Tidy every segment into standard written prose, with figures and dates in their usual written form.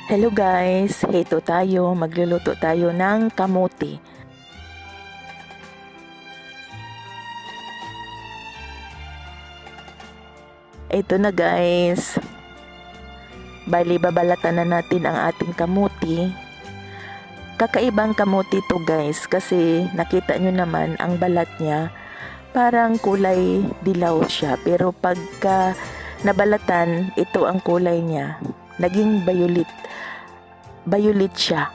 Hello guys, heto tayo, magluluto tayo ng kamuti. Ito na guys, bali babalatan na natin ang ating kamuti. Kakaibang kamuti to guys kasi nakita nyo naman ang balat niya parang kulay dilaw siya, pero pagka nabalatan, ito ang kulay niya, naging violet siya.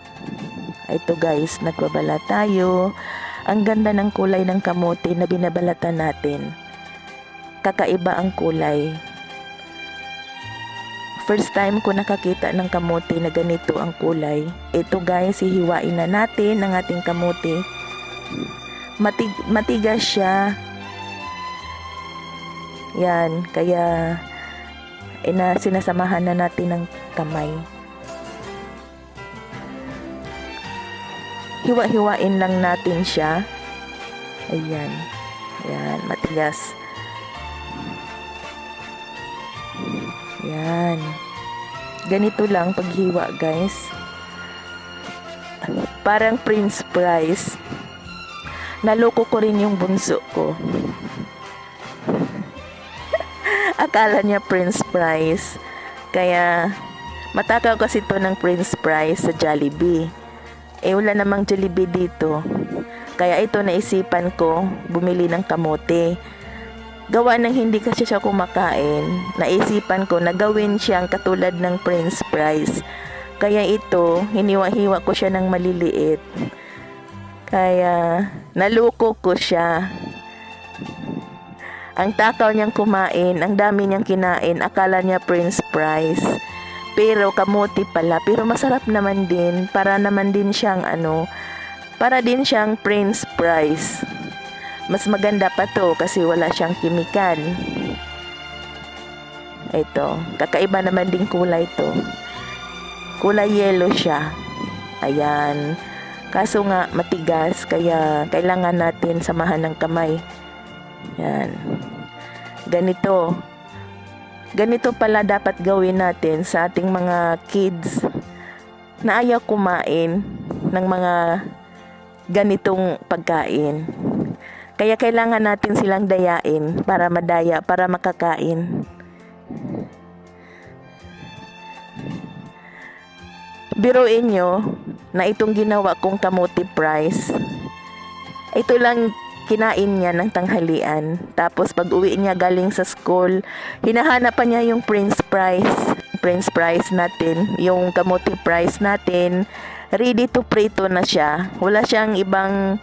Ito guys, nagbabalat tayo. Ang ganda ng kulay ng kamote na binabalatan natin. Kakaiba ang kulay. First time ko nakakita ng kamote na ganito ang kulay. Ito guys, hihiwain na natin ang ating kamote. Matigas siya. Yan, kaya sinasamahan na natin ng kamay. Hiwa-hiwain lang natin siya. Ayan. Ayan, matigas. Ayan. Ganito lang paghiwa, guys. Parang Prince Price. Naloko ko rin yung bunso ko. Akala niya Prince Price. Kaya matakaw kasi ito ng Prince Price sa Jollibee. Wala namang Jollibee dito. Kaya ito naisipan ko bumili ng kamote. Gawa ng hindi kasi siya kumakain, naisipan ko na gawin siyang katulad ng Prince Price. Kaya ito, hiniwa-hiwa ko siya ng maliliit. Kaya naluko ko siya. Ang takaw niyang kumain, ang dami niyang kinain, akala niya Prince Price. Pero kamuti pala, pero masarap naman din, para naman din siyang para din siyang Prince Price. Mas maganda pa to kasi wala siyang kimikal. Ito, kakaiba naman din kulay to. Kulay yellow siya. Ayan. Kaso nga matigas, kaya kailangan natin samahan ng kamay. Yan. Ganito pala dapat gawin natin sa ating mga kids na ayaw kumain ng mga ganitong pagkain. Kaya kailangan natin silang dayain para madaya, para makakain. Biruin nyo na itong ginawa kong kamote Price. Ito lang kinain niya ng tanghalian. Tapos pag uwi niya galing sa school, hinahanap pa niya yung Prince Price. Prince Price natin, yung kamote Price natin. Ready to prito na siya. Wala siyang ibang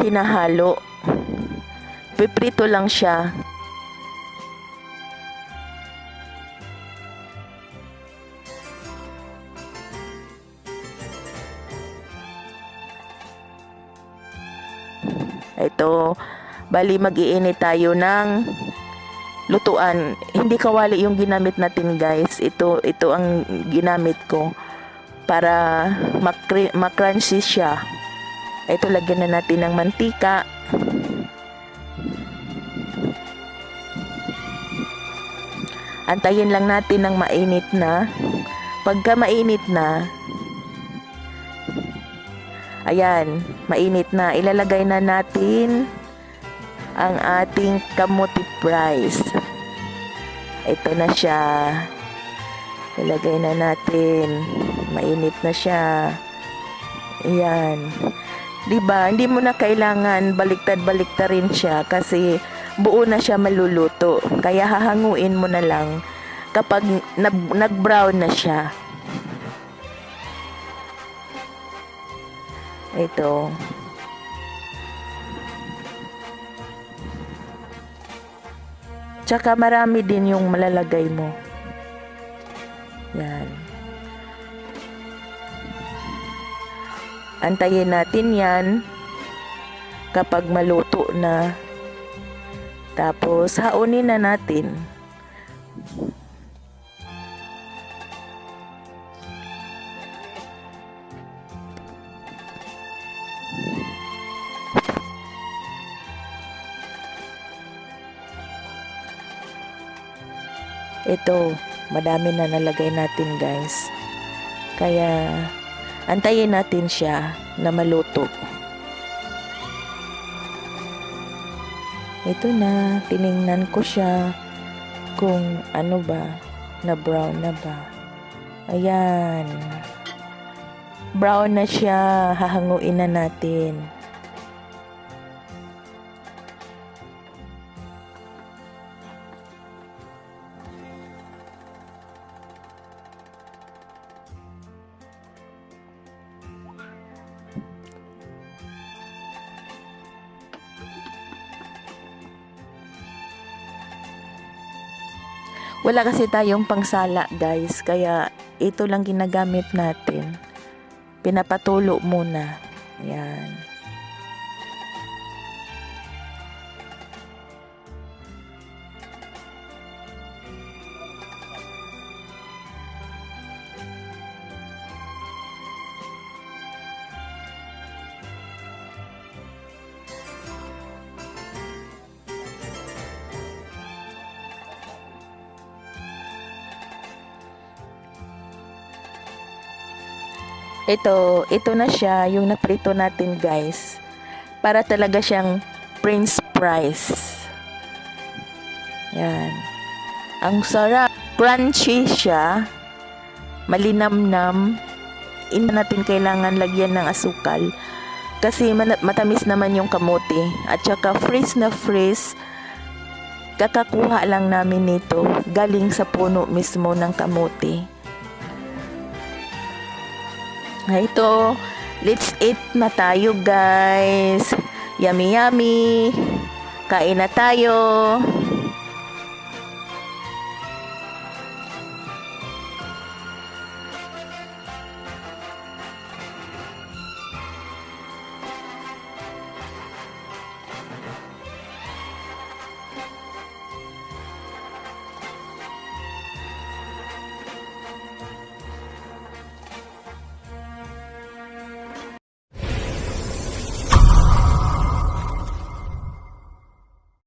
hinahalo. Piprito lang siya. Ito, bali mag-iinit tayo ng lutuan. Hindi kawali yung ginamit natin guys. Ito ang ginamit ko para makrunchy siya. Ito, lagyan na natin ng mantika. Antayin lang natin ng mainit na. Pagka mainit na, ayan, mainit na. Ilalagay na natin ang ating kamote Price. Ito na siya. Ilagay na natin. Mainit na siya. Ayan. Diba? Hindi mo na kailangan baliktad-baliktarin siya kasi buo na siya maluluto. Kaya hahanguin mo na lang kapag nag-brown na siya. Ito. Tsaka marami din yung malalagay mo. Yan. Antayin natin yan kapag maluto na. Tapos haunin na natin. Ito, madami na nalagay natin guys. Kaya antayin natin siya na maluto. Ito na, tiningnan ko siya kung ano ba, na brown na ba. Ayan. Brown na siya, hahanguin na natin. Wala kasi tayong pangsala guys, kaya ito lang ginagamit natin. Pinapatulo muna. Ayan. Ito na siya, yung naprito natin guys. Para talaga siyang French fries. Yan. Ang sarap. Crunchy siya. Malinamnam. Hindi natin kailangan lagyan ng asukal. Kasi matamis naman yung kamote. At saka fresh na fresh. Kakakuha lang namin nito. Galing sa puno mismo ng kamote. Ito, let's eat na tayo guys. Yummy yummy. Kain na tayo.